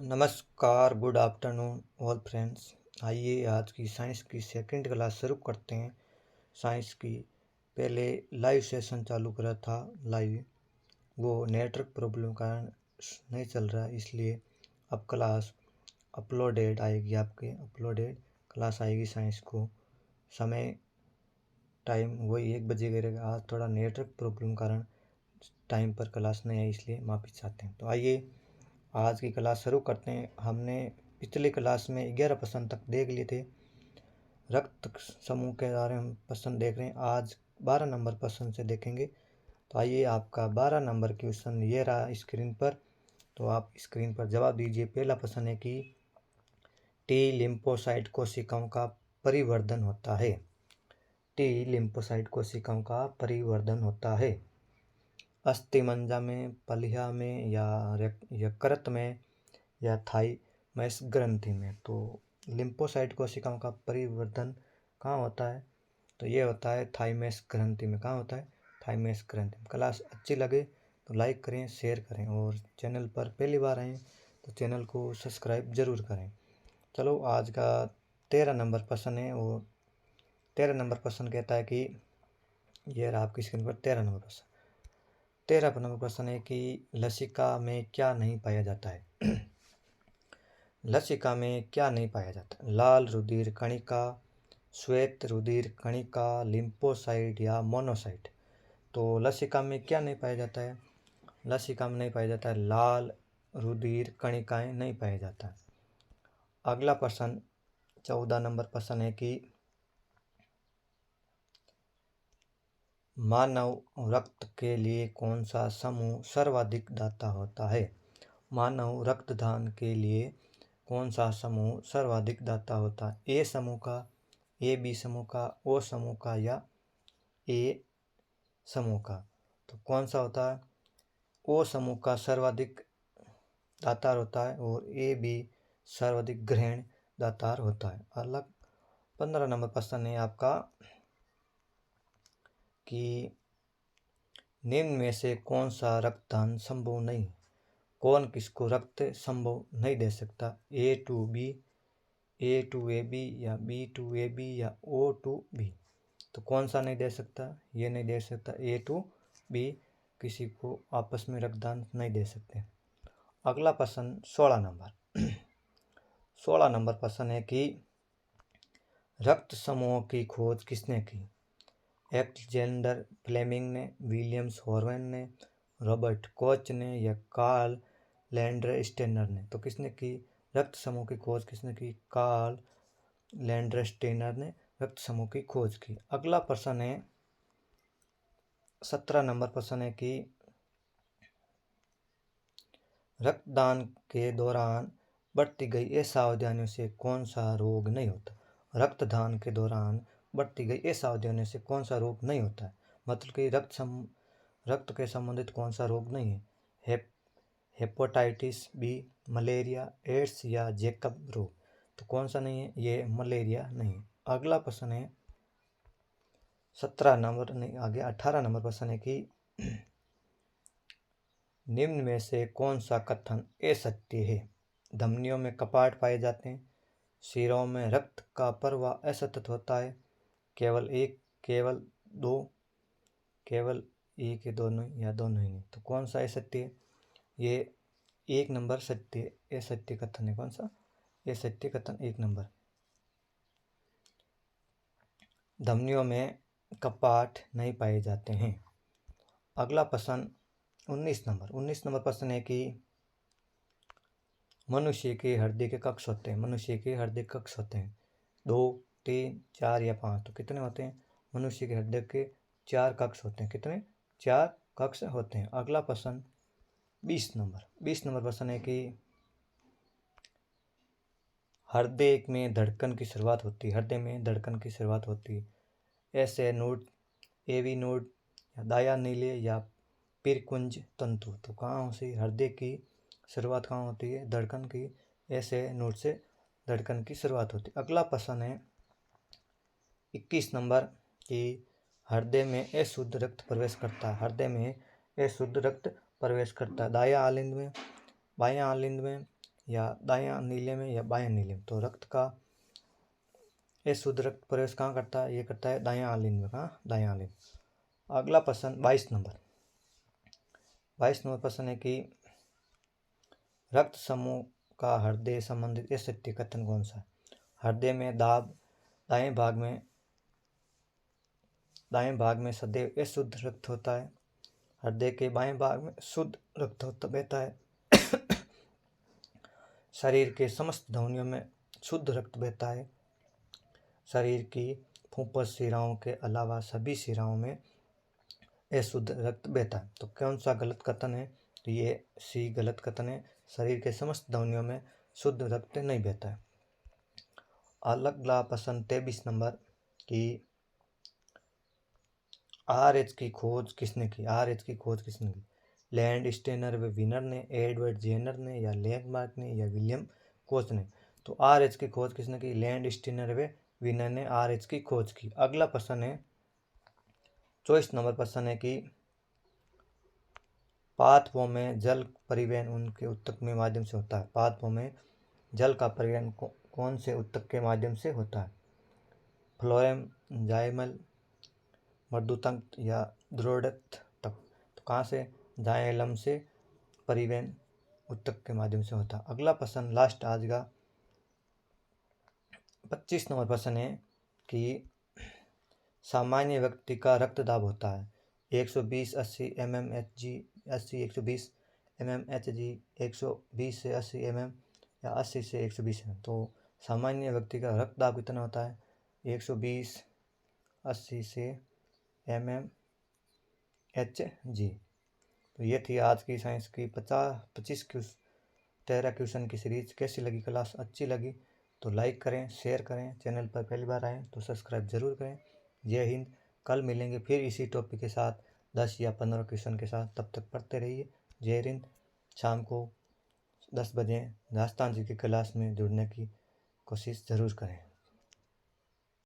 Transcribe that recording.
नमस्कार, good afternoon all friends. आइए आज की साइंस की सेकंड क्लास शुरू करते हैं। साइंस की पहले लाइव सेशन चालू करा था लाइव, वो नेटवर्क प्रॉब्लम का नहीं चल रहा, इसलिए अब क्लास अपलोडेड आएगी, आपके अपलोडेड क्लास आएगी। साइंस को समय टाइम वही 1 बजे करेगा। आज थोड़ा नेटवर्क प्रॉब्लम कारण टाइम पर क्लास नहीं आई, इसलिए माफ़ी चाहते हैं। तो आइए आज की क्लास शुरू करते हैं। हमने पिछली क्लास में 11 प्रश्न तक देख लिए थे। रक्त समूह के बारे में प्रश्न देख रहे हैं। आज 12 नंबर प्रश्न से देखेंगे। तो आइए, आपका 12 नंबर क्वेश्चन ये रहा स्क्रीन पर, तो आप स्क्रीन पर जवाब दीजिए। पहला प्रश्न है कि टी लिम्फोसाइट कोशिकाओं का परिवर्धन होता है। टी लिम्फोसाइट कोशिकाओं का परिवर्धन होता है अस्थिमज्जा में, पलिया में, या यकृत में, या थाइमस ग्रंथि में। तो लिम्फोसाइट कोशिकाओं का परिवर्धन कहाँ होता है? तो ये होता है थाइमस ग्रंथि में। कहाँ होता है? थाइमस ग्रंथि में। क्लास अच्छी लगे तो लाइक करें, शेयर करें, और चैनल पर पहली बार आएँ तो चैनल को सब्सक्राइब जरूर करें। चलो, आज का 13 नंबर प्रश्न है। वो 13 नंबर प्रश्न कहता है कि ये रहा आपकी स्क्रीन पर 13 नंबर प्रश्न। 13 नंबर प्रश्न है कि लसिका में क्या नहीं पाया जाता है? लसिका में क्या नहीं पाया जाता? लाल रुधिर कणिका, श्वेत रुधिर कणिका, लिम्फोसाइट या मोनोसाइट। तो लसिका में क्या नहीं पाया जाता है? लसिका में नहीं पाया जाता है लाल रुधिर कणिकाएं नहीं पाया जाता। अगला प्रश्न 14 नंबर प्रश्न है कि मानव रक्त के लिए कौन सा समूह सर्वाधिक दाता होता है? मानव रक्तदान के लिए कौन सा समूह सर्वाधिक दाता होता है? ए समूह का, ए बी समूह का, ओ समूह का, या ए समूह का? तो कौन सा होता है? ओ समूह का सर्वाधिक दातार होता है, और ए बी सर्वाधिक ग्रहण दातार होता है। अलग 15 नंबर प्रश्न है आपका कि निम्न में से कौन सा रक्तदान संभव नहीं? कौन किसको रक्त संभव नहीं दे सकता? A to B, A to A B, या बी टू ए बी, या ओ टू बी। तो कौन सा नहीं दे सकता? ये नहीं दे सकता, ए टू बी किसी को आपस में रक्तदान नहीं दे सकते। अगला प्रश्न 16 नंबर 16 नंबर प्रश्न है कि रक्त समूहों की खोज किसने की? एलेक्जेंडर फ्लेमिंग ने, विलियम्स हॉर्वेन ने, रॉबर्ट कोच ने, या कार्ल लैंडर स्टेनर ने? तो किसने की रक्त समूह की खोज? किसने की? कार्ल लैंडर स्टेनर ने रक्त समूह की खोज की। अगला प्रश्न है 17 नंबर प्रश्न है कि रक्तदान के दौरान बढ़ती गई असावधानियों से कौन सा रोग नहीं होता? रक्तदान के दौरान बढ़ती गई असावधानियों से कौन सा रोग नहीं होता है? मतलब कि रक्त के संबंधित कौन सा रोग नहीं है? हेपेटाइटिस बी, मलेरिया, एड्स, या जैकब रोग। तो कौन सा नहीं है? ये मलेरिया नहीं है। अगला प्रश्न है 17 नंबर नहीं, आगे 18 नंबर प्रश्न है कि निम्न में से कौन सा कथन असत्य है? धमनियों में कपाट पाए जाते हैं, सिरों में रक्त का प्रवाह असतत होता है, केवल एक, केवल दो, केवल एक, या दोनों, या दोनों ही नहीं। तो कौन सा असत्य है? ये 1 नंबर सत्य, असत्य कथन है। कौन सा? असत्य कथन 1 नंबर। धमनियों में कपाट नहीं पाए जाते हैं। अगला प्रश्न 19 नंबर प्रश्न है कि मनुष्य के हृदय के कक्ष होते हैं। मनुष्य के हृदय कक्ष होते हैं 2, 3, 4 या 5। तो कितने होते हैं? मनुष्य के हृदय के 4 कक्ष होते हैं। कितने? 4 कक्ष होते हैं। अगला प्रश्न 20 नंबर प्रश्न है कि हृदय में धड़कन की शुरुआत होती है। हृदय में धड़कन की शुरुआत होती है ऐसे नोड, एवी नोड, या दाया नीले, या पिरकुंज तंतु। तो कहाँ से हृदय की शुरुआत कहाँ होती है? धड़कन की ऐसे नोड से धड़कन की शुरुआत होती है। अगला प्रश्न है 21 नंबर कि हृदय में अशुद्ध रक्त प्रवेश करता है। हृदय में अशुद्ध रक्त प्रवेश करता है दाया आलिंद में, बायां आलिंद में, या दायां नीले में या बायां नीले में। तो रक्त का ये शुद्ध रक्त प्रवेश कहाँ करता है? ये करता है दायां आलिन में। कहाँ? दायां आलिन। अगला प्रश्न 22 नंबर प्रश्न है कि रक्त समूह का हृदय संबंधित असत्य कथन कौन सा है? हृदय में दाब दाएं भाग में सदैव अशुद्ध रक्त होता है। हृदय के बाएं भाग में शुद्ध रक्त बहता है। शरीर के समस्त धमनियों में शुद्ध रक्त बहता है। शरीर की फुफ्फुस शिराओं के अलावा सभी शिराओं में अशुद्ध रक्त बहता है। तो कौन सा गलत कथन है? तो ये सी गलत कथन है। शरीर के समस्त धमनियों में शुद्ध रक्त नहीं बहता है। अगला प्रश्न 23 नंबर कि RH की खोज किसने की? RH की खोज किसने की? लैंड स्टेनर व विनर ने, एडवर्ड जेनर ने, या लैंडमार्क ने, या विलियम कोच ने। तो RH की खोज किसने की? लैंड स्टेनर व विनर ने RH की खोज की। अगला प्रश्न है 24 नंबर प्रश्न है कि पादपों में जल परिवहन उनके ऊतक के माध्यम से होता है। पादपों में जल का परिवहन कौन से ऊतक के माध्यम से होता है? फ्लोएम, जाइमल, मर्दूतंत्र या द्रोणक तक। तो कहाँ से? जाइलम से परिवहन ऊतक के माध्यम से होता है। अगला प्रश्न लास्ट आज का 25 नंबर प्रश्न है कि सामान्य व्यक्ति का रक्तदाब होता है 120/80 mmHg, 80-120 mmHg, 120 से 80 mm या 80 से 120 mm। तो सामान्य व्यक्ति का रक्तदाब कितना होता है? 120 80 से mmHg। तो ये थी आज की साइंस की 13 क्वेश्चन की सीरीज। कैसी लगी क्लास? अच्छी लगी तो लाइक करें, शेयर करें। चैनल पर पहली बार आएँ तो सब्सक्राइब जरूर करें। जय हिंद। कल मिलेंगे फिर इसी टॉपिक के साथ 10 या 15 क्वेश्चन के साथ। तब तक पढ़ते रहिए। जय हिंद। शाम को 10 बजे दास्तान जी की क्लास में जुड़ने की कोशिश ज़रूर करें।